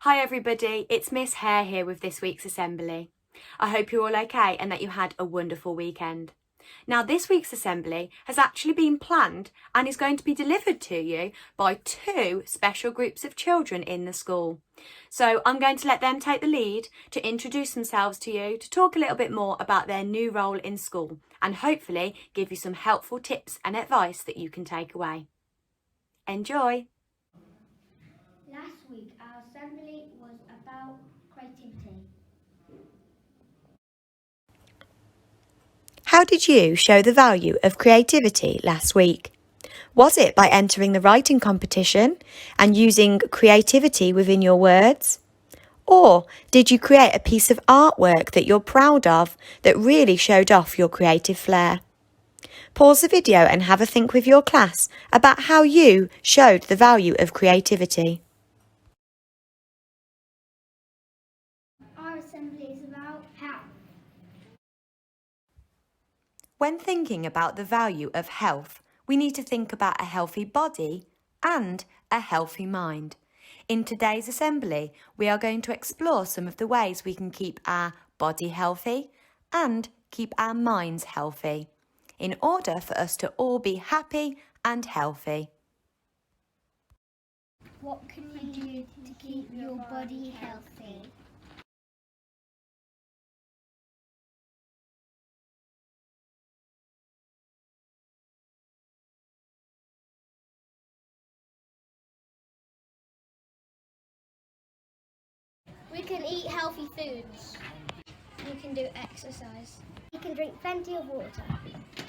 Hi everybody, it's Miss Hare here with this week's assembly. I hope you're all okay and that you had a wonderful weekend. Now this week's assembly has actually been planned and is going to be delivered to you by two special groups of children in the school. So I'm going to let them take the lead to introduce themselves to you, to talk a little bit more about their new role in school and hopefully give you some helpful tips and advice that you can take away. Enjoy! Last week our assembly was about creativity. How did you show the value of creativity last week? Was it by entering the writing competition and using creativity within your words? Or did you create a piece of artwork that you're proud of that really showed off your creative flair? Pause the video and have a think with your class about how you showed the value of creativity. Our assembly is about health. When thinking about the value of health, we need to think about a healthy body and a healthy mind. In today's assembly, we are going to explore some of the ways we can keep our body healthy and keep our minds healthy in order for us to all be happy and healthy. What can you do to keep your body healthy? We can eat healthy foods. We can do exercise. We can drink plenty of water.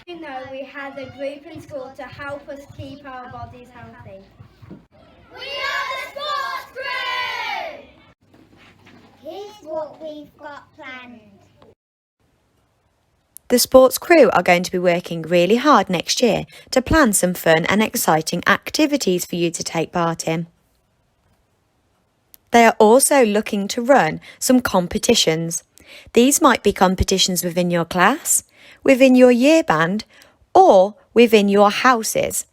You know, we had a group in school to help us keep our bodies healthy. We are the sports crew! Here's what we've got planned. The sports crew are going to be working really hard next year to plan some fun and exciting activities for you to take part in. They are also looking to run some competitions. These might be competitions within your class, within your year band, or within your houses.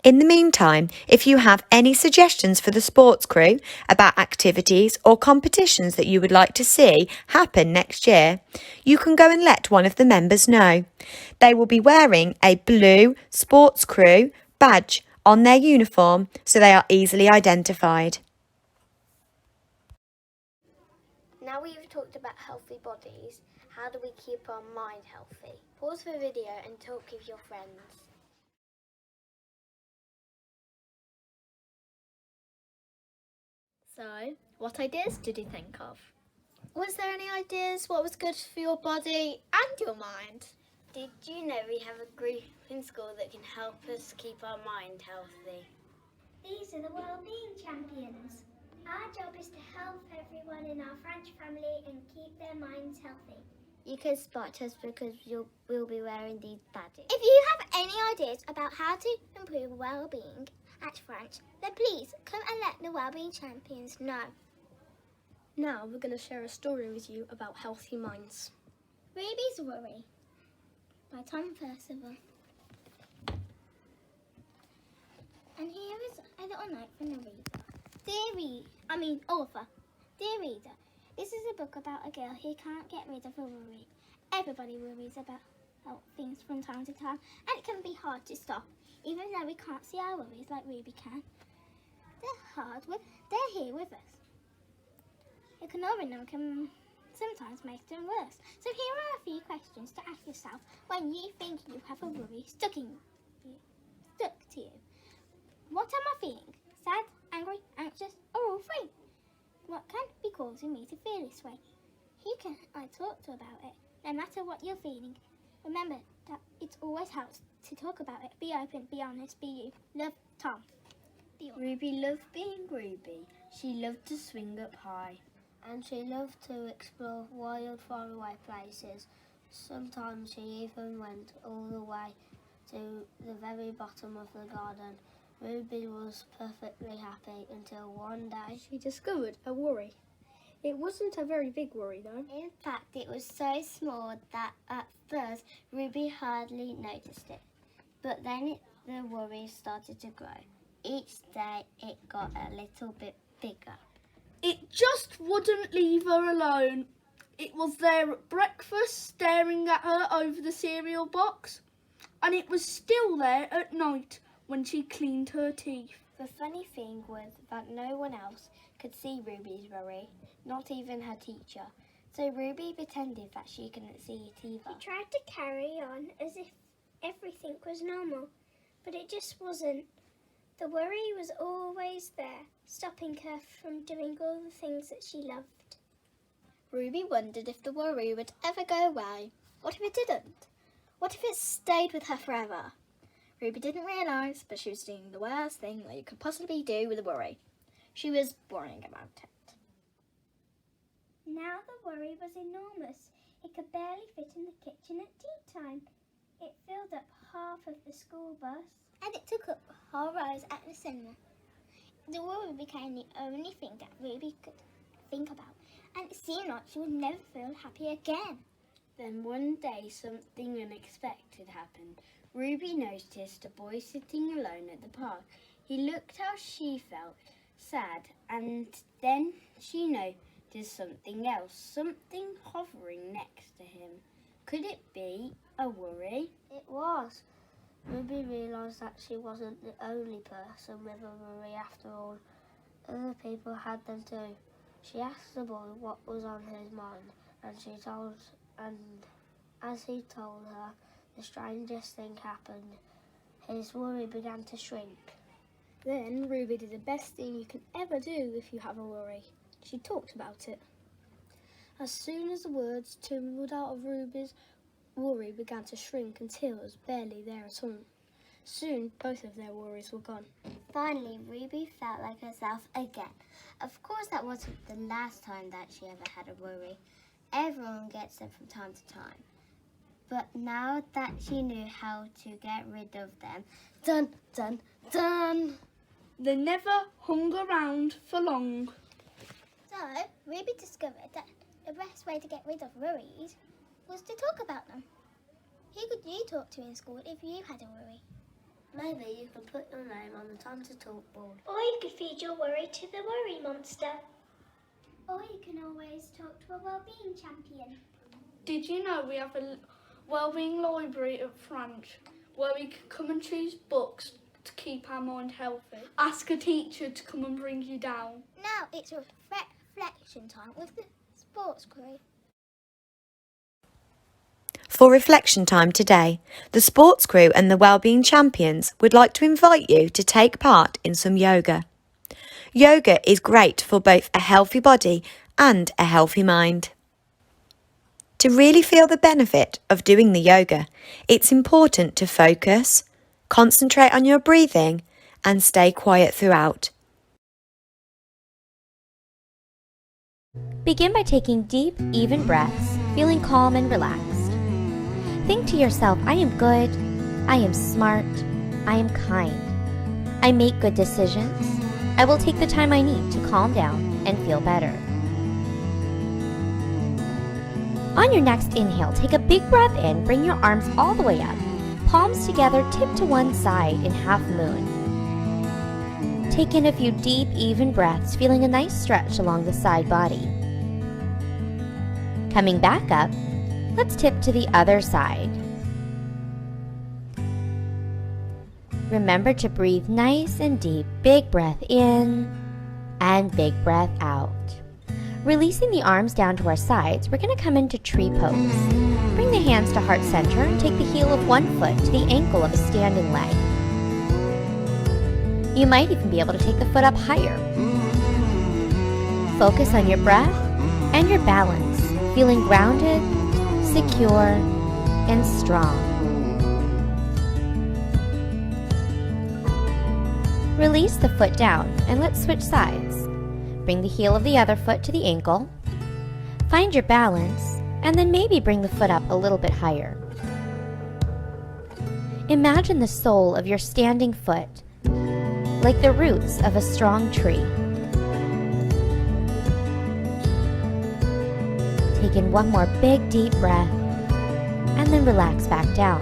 In the meantime, if you have any suggestions for the sports crew about activities or competitions that you would like to see happen next year, you can go and let one of the members know. They will be wearing a blue sports crew badge on their uniform so they are easily identified. Now we've talked about healthy bodies, how do we keep our mind healthy? Pause the video and talk with your friends. So, what ideas did you think of? Was there any ideas what was good for your body and your mind? Did you know we have a group in school that can help us keep our mind healthy? These are the Wellbeing Champions. Our job is to help everyone in our Franche family and keep their minds healthy. You can spot us because we'll be wearing these badges. If you have any ideas about how to improve well-being at Franche, then please come and let the Wellbeing Champions know. Now we're going to share a story with you about healthy minds. Ruby's Worry by Tom Percival. And here is a little note from the author. Dear reader, this is a book about a girl who can't get rid of a worry. Everybody worries about things from time to time, and it can be hard to stop, even though we can't see our worries like Ruby can. They're here with us. Ignoring them can sometimes make them worse. So here are a few questions to ask yourself when you think you have a worry stuck to you. What am I feeling? Sad, angry, anxious, or all three? What can be causing me to feel this way? Who can I talk to about it? No matter what you're feeling, remember that it always helps to talk about it. Be open, be honest, be you. Love, Tom. Ruby loved being Ruby. She loved to swing up high. And she loved to explore wild, faraway places. Sometimes she even went all the way to the very bottom of the garden. Ruby was perfectly happy until one day She discovered a worry. It wasn't a very big worry though. In fact, it was so small that at first Ruby hardly noticed it. But then the worry started to grow. each day it got a little bit bigger. It just wouldn't leave her alone. It was there at breakfast, staring at her over the cereal box, and it was still there at night when she cleaned her teeth. The funny thing was that no one else could see Ruby's worry, not even her teacher. So Ruby pretended that she couldn't see it either. She tried to carry on as if everything was normal, but it just wasn't. The worry was always there, stopping her from doing all the things that she loved. Ruby wondered if the worry would ever go away. What if it didn't? What if it stayed with her forever? Ruby didn't realise, but she was doing the worst thing that you could possibly do with a worry. She was worrying about it. Now the worry was enormous. It could barely fit in the kitchen at tea time. It filled up half of the school bus. And it took up whole rows at the cinema. The worry became the only thing that Ruby could think about, and it seemed like she would never feel happy again. Then one day something unexpected happened. Ruby noticed a boy sitting alone at the park. He looked how she felt, sad, and then she noticed something else, something hovering next to him. Could it be a worry? It was. Ruby realised that she wasn't the only person with a worry after all. Other people had them too. She asked the boy what was on his mind, and as he told her, the strangest thing happened. His worry began to shrink. Then Ruby did the best thing you can ever do if you have a worry. She talked about it. As soon as the words tumbled out of Ruby's, worry began to shrink until it was barely there at all. Soon, both of their worries were gone. Finally, Ruby felt like herself again. Of course, that wasn't the last time that she ever had a worry. Everyone gets them from time to time. But now that she knew how to get rid of them, dun, dun, dun! They never hung around for long. So, Ruby discovered that the best way to get rid of worries was to talk about them. Who could you talk to in school if you had a worry? Maybe you can put your name on the time to talk board. Or you could feed your worry to the worry monster. Or you can always talk to a well-being champion. Did you know we have a wellbeing library at Franche where we can come and choose books to keep our mind healthy? Ask a teacher to come and bring you down. Now it's reflection time with the sports crew. For reflection time today, the sports crew and the wellbeing champions would like to invite you to take part in some yoga. Yoga is great for both a healthy body and a healthy mind. To really feel the benefit of doing the yoga, it's important to focus, concentrate on your breathing, and stay quiet throughout. Begin by taking deep, even breaths, feeling calm and relaxed. Think to yourself, I am good, I am smart, I am kind. I make good decisions. I will take the time I need to calm down and feel better. On your next inhale, take a big breath in, bring your arms all the way up. Palms together, tip to one side in half moon. Take in a few deep, even breaths, feeling a nice stretch along the side body. Coming back up, let's tip to the other side. Remember to breathe nice and deep. Big breath in and big breath out. Releasing the arms down to our sides, we're going to come into tree pose. Bring the hands to heart center and take the heel of one foot to the ankle of a standing leg. You might even be able to take the foot up higher. Focus on your breath and your balance, feeling grounded, secure, and strong. Release the foot down and let's switch sides. Bring the heel of the other foot to the ankle. Find your balance and then maybe bring the foot up a little bit higher. Imagine the sole of your standing foot like the roots of a strong tree. Take in one more big deep breath and then relax back down.